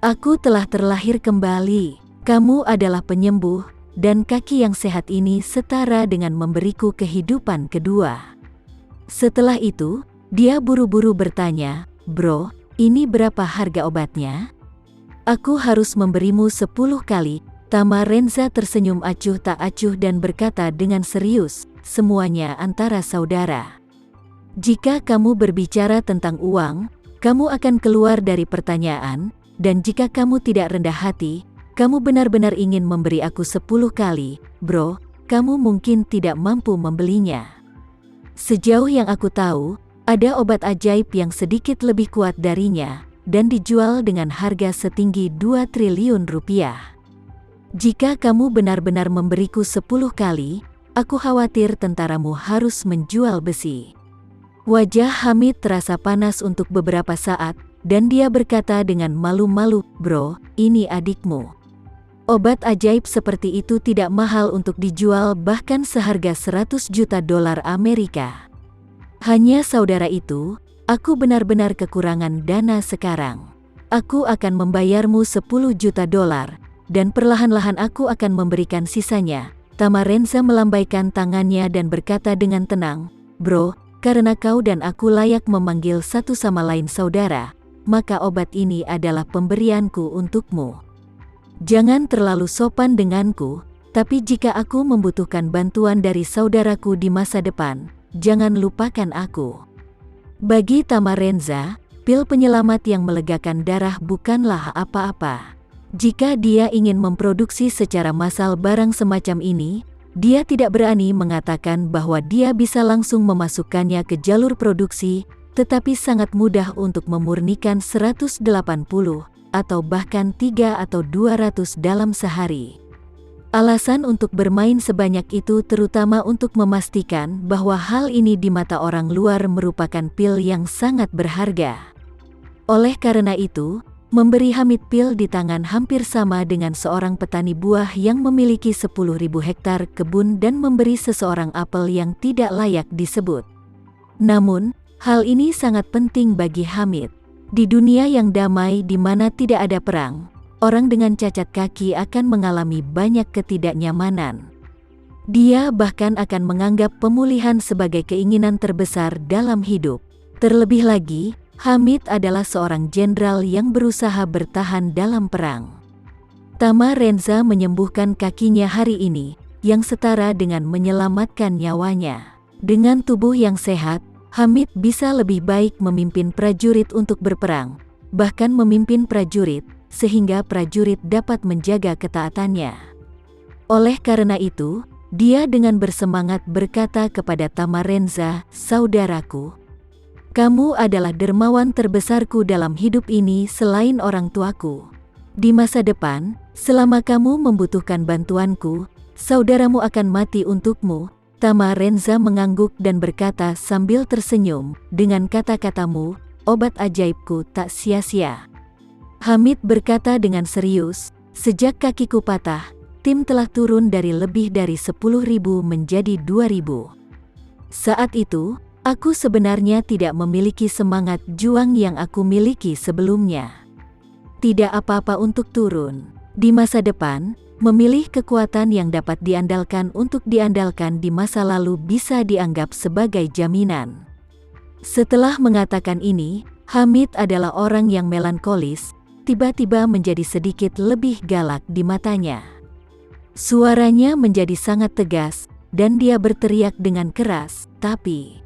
Aku telah terlahir kembali. Kamu adalah penyembuh, dan kaki yang sehat ini setara dengan memberiku kehidupan kedua. Setelah itu, dia buru-buru bertanya, "Bro, ini berapa harga obatnya?" "Aku harus memberimu 10 kali." Tama Renza tersenyum acuh tak acuh dan berkata dengan serius, "Semuanya antara saudara. Jika kamu berbicara tentang uang, kamu akan keluar dari pertanyaan, dan jika kamu tidak rendah hati, kamu benar-benar ingin memberi aku 10 kali, bro, kamu mungkin tidak mampu membelinya. Sejauh yang aku tahu, ada obat ajaib yang sedikit lebih kuat darinya, dan dijual dengan harga setinggi 2 triliun rupiah. Jika kamu benar-benar memberiku 10 kali, aku khawatir tentaramu harus menjual besi." Wajah Hamid terasa panas untuk beberapa saat, dan dia berkata dengan malu-malu, "Bro, ini adikmu. Obat ajaib seperti itu tidak mahal untuk dijual, bahkan seharga 100 juta dolar Amerika. Hanya saudara itu, aku benar-benar kekurangan dana sekarang. Aku akan membayarmu 10 juta dolar, dan perlahan-lahan aku akan memberikan sisanya." Tama Renza melambaikan tangannya dan berkata dengan tenang, "Bro, karena kau dan aku layak memanggil satu sama lain saudara, maka obat ini adalah pemberianku untukmu. Jangan terlalu sopan denganku, tapi jika aku membutuhkan bantuan dari saudaraku di masa depan, jangan lupakan aku." Bagi Tama Renza, pil penyelamat yang melegakan darah bukanlah apa-apa. Jika dia ingin memproduksi secara massal barang semacam ini, dia tidak berani mengatakan bahwa dia bisa langsung memasukkannya ke jalur produksi, tetapi sangat mudah untuk memurnikan 180 atau bahkan 3 atau 200 dalam sehari. Alasan untuk bermain sebanyak itu terutama untuk memastikan bahwa hal ini di mata orang luar merupakan pil yang sangat berharga. Oleh karena itu, memberi Hamid pil di tangan hampir sama dengan seorang petani buah yang memiliki 10.000 hektar kebun dan memberi seseorang apel yang tidak layak disebut. Namun, hal ini sangat penting bagi Hamid. Di dunia yang damai di mana tidak ada perang, orang dengan cacat kaki akan mengalami banyak ketidaknyamanan. Dia bahkan akan menganggap pemulihan sebagai keinginan terbesar dalam hidup. Terlebih lagi, Hamid adalah seorang jenderal yang berusaha bertahan dalam perang. Tama Renza menyembuhkan kakinya hari ini, yang setara dengan menyelamatkan nyawanya. Dengan tubuh yang sehat, Hamid bisa lebih baik memimpin prajurit untuk berperang, bahkan memimpin prajurit, sehingga prajurit dapat menjaga ketaatannya. Oleh karena itu, dia dengan bersemangat berkata kepada Tama Renza, "Saudaraku, kamu adalah dermawan terbesarku dalam hidup ini selain orang tuaku. Di masa depan, selama kamu membutuhkan bantuanku, saudaramu akan mati untukmu." Tama Renza mengangguk dan berkata sambil tersenyum, "Dengan kata-katamu, obat ajaibku tak sia-sia." Hamid berkata dengan serius, "Sejak kakiku patah, tim telah turun dari lebih dari 10.000 menjadi 2.000. Saat itu, aku sebenarnya tidak memiliki semangat juang yang aku miliki sebelumnya. Tidak apa-apa untuk turun. Di masa depan, memilih kekuatan yang dapat diandalkan untuk diandalkan di masa lalu bisa dianggap sebagai jaminan." Setelah mengatakan ini, Hamid adalah orang yang melankolis, tiba-tiba menjadi sedikit lebih galak di matanya. Suaranya menjadi sangat tegas, dan dia berteriak dengan keras, "Tapi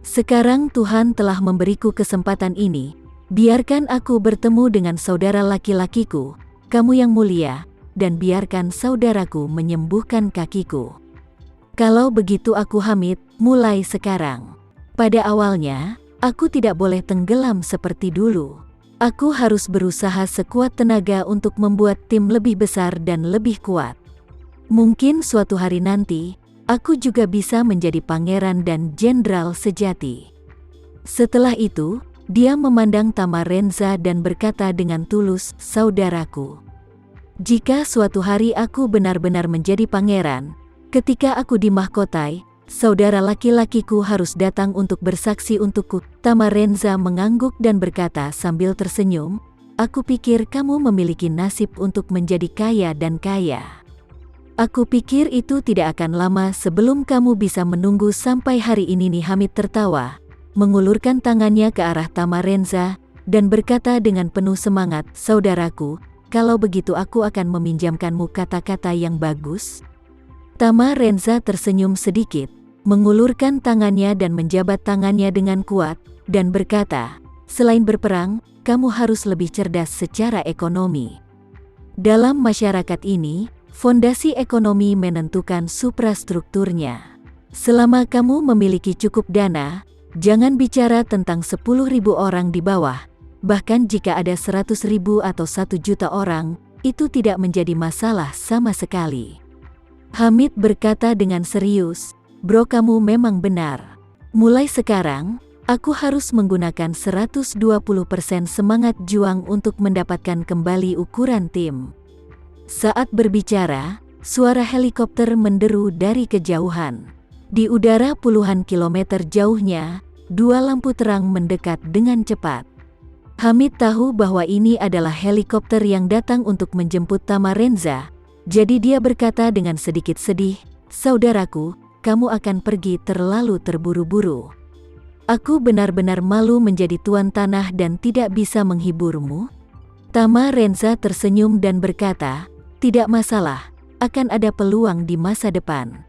sekarang Tuhan telah memberiku kesempatan ini, biarkan aku bertemu dengan saudara laki-lakiku, kamu yang mulia, dan biarkan saudaraku menyembuhkan kakiku. Kalau begitu aku Hamid, mulai sekarang. Pada awalnya, aku tidak boleh tenggelam seperti dulu. Aku harus berusaha sekuat tenaga untuk membuat tim lebih besar dan lebih kuat. Mungkin suatu hari nanti, aku juga bisa menjadi pangeran dan jenderal sejati." Setelah itu, dia memandang Tama Renza dan berkata dengan tulus, "Saudaraku, jika suatu hari aku benar-benar menjadi pangeran, ketika aku dimahkotai, saudara laki-lakiku harus datang untuk bersaksi untukku." Tama Renza mengangguk dan berkata sambil tersenyum, aku pikir kamu memiliki nasib untuk menjadi kaya dan kaya. Aku pikir itu tidak akan lama sebelum kamu bisa menunggu sampai hari ini." Nih Hamid tertawa, mengulurkan tangannya ke arah Tamarenza, dan berkata dengan penuh semangat, "Saudaraku, kalau begitu aku akan meminjamkanmu kata-kata yang bagus." Tamarenza tersenyum sedikit, mengulurkan tangannya dan menjabat tangannya dengan kuat, dan berkata, "Selain berperang, kamu harus lebih cerdas secara ekonomi. Dalam masyarakat ini, fondasi ekonomi menentukan suprastrukturnya. Selama kamu memiliki cukup dana, jangan bicara tentang 10.000 orang di bawah, bahkan jika ada 100.000 atau 1 juta orang, itu tidak menjadi masalah sama sekali." Hamid berkata dengan serius, "Bro, kamu memang benar. Mulai sekarang, aku harus menggunakan 120% semangat juang untuk mendapatkan kembali ukuran tim." Saat berbicara, suara helikopter menderu dari kejauhan. Di udara puluhan kilometer jauhnya, 2 lampu terang mendekat dengan cepat. Hamid tahu bahwa ini adalah helikopter yang datang untuk menjemput Tamarenza, jadi dia berkata dengan sedikit sedih, "Saudaraku, kamu akan pergi terlalu terburu-buru. Aku benar-benar malu menjadi tuan tanah dan tidak bisa menghiburmu." Tamarenza tersenyum dan berkata, "Tidak masalah, akan ada peluang di masa depan."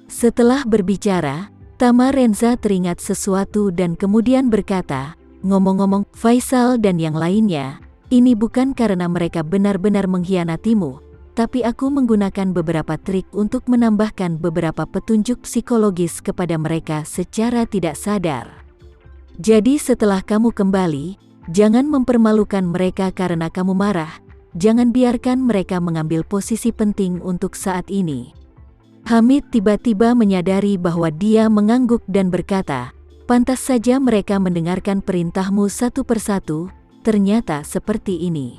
Setelah berbicara, Tamarenza teringat sesuatu dan kemudian berkata, "Ngomong-ngomong, Faisal dan yang lainnya, ini bukan karena mereka benar-benar mengkhianatimu, tapi aku menggunakan beberapa trik untuk menambahkan beberapa petunjuk psikologis kepada mereka secara tidak sadar. Jadi setelah kamu kembali, jangan mempermalukan mereka karena kamu marah. Jangan biarkan mereka mengambil posisi penting untuk saat ini." Hamid tiba-tiba menyadari bahwa dia mengangguk dan berkata, "Pantas saja mereka mendengarkan perintahmu satu persatu, ternyata seperti ini."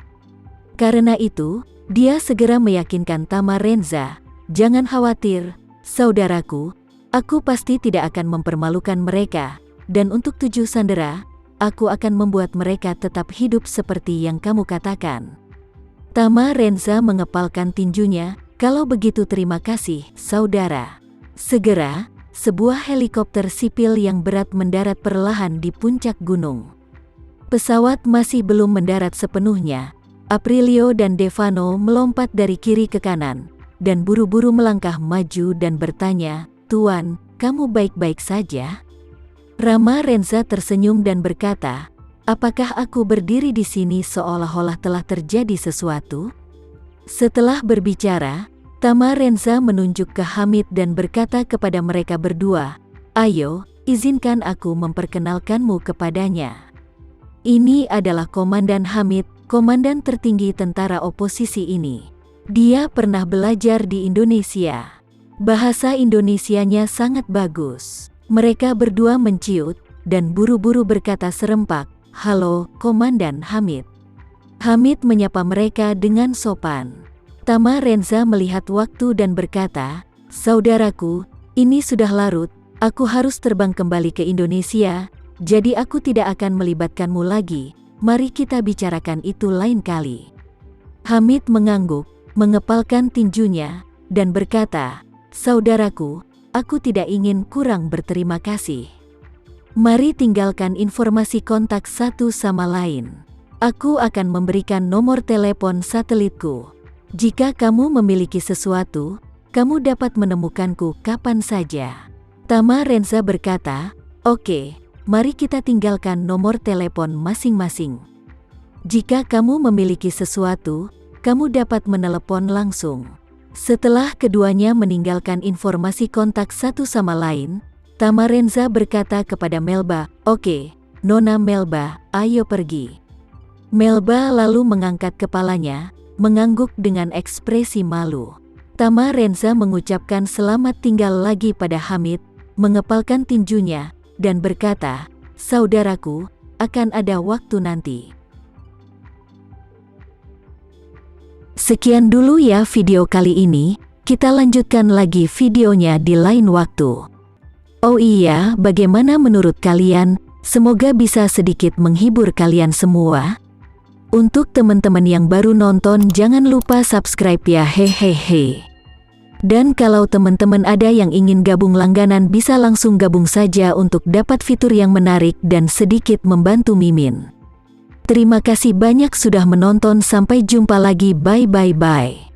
Karena itu, dia segera meyakinkan Tamarenza, "Jangan khawatir, saudaraku, aku pasti tidak akan mempermalukan mereka, dan untuk tujuh sandera, aku akan membuat mereka tetap hidup seperti yang kamu katakan." Tamarenza mengepalkan tinjunya, "Kalau begitu terima kasih, saudara." Segera, sebuah helikopter sipil yang berat mendarat perlahan di puncak gunung. Pesawat masih belum mendarat sepenuhnya. Aprilio dan Devano melompat dari kiri ke kanan, dan buru-buru melangkah maju dan bertanya, "Tuan, kamu baik-baik saja?" Tamarenza tersenyum dan berkata, "Apakah aku berdiri di sini seolah-olah telah terjadi sesuatu?" Setelah berbicara, Tamarenza menunjuk ke Hamid dan berkata kepada mereka berdua, "Ayo, izinkan aku memperkenalkanmu kepadanya. Ini adalah Komandan Hamid, komandan tertinggi tentara oposisi ini. Dia pernah belajar di Indonesia. Bahasa Indonesianya sangat bagus." Mereka berdua menciut, dan buru-buru berkata serempak, "Halo, Komandan Hamid." Hamid menyapa mereka dengan sopan. Tamarenza melihat waktu dan berkata, "Saudaraku, ini sudah larut, aku harus terbang kembali ke Indonesia, jadi aku tidak akan melibatkanmu lagi, mari kita bicarakan itu lain kali." Hamid mengangguk, mengepalkan tinjunya, dan berkata, "Saudaraku, aku tidak ingin kurang berterima kasih. Mari tinggalkan informasi kontak satu sama lain. Aku akan memberikan nomor telepon satelitku. Jika kamu memiliki sesuatu, kamu dapat menemukanku kapan saja." Tamarenza berkata, "Oke, mari kita tinggalkan nomor telepon masing-masing. Jika kamu memiliki sesuatu, kamu dapat menelepon langsung." Setelah keduanya meninggalkan informasi kontak satu sama lain, Tamarenza berkata kepada Melba, "Oke, Nona Melba, ayo pergi." Melba lalu mengangkat kepalanya, mengangguk dengan ekspresi malu. Tamarenza mengucapkan selamat tinggal lagi pada Hamid, mengepalkan tinjunya, dan berkata, "Saudaraku, akan ada waktu nanti." Sekian dulu ya video kali ini, kita lanjutkan lagi videonya di lain waktu. Oh iya, bagaimana menurut kalian? Semoga bisa sedikit menghibur kalian semua. Untuk teman-teman yang baru nonton jangan lupa subscribe ya hehehe. Dan kalau teman-teman ada yang ingin gabung langganan bisa langsung gabung saja untuk dapat fitur yang menarik dan sedikit membantu Mimin. Terima kasih banyak sudah menonton, sampai jumpa lagi, bye.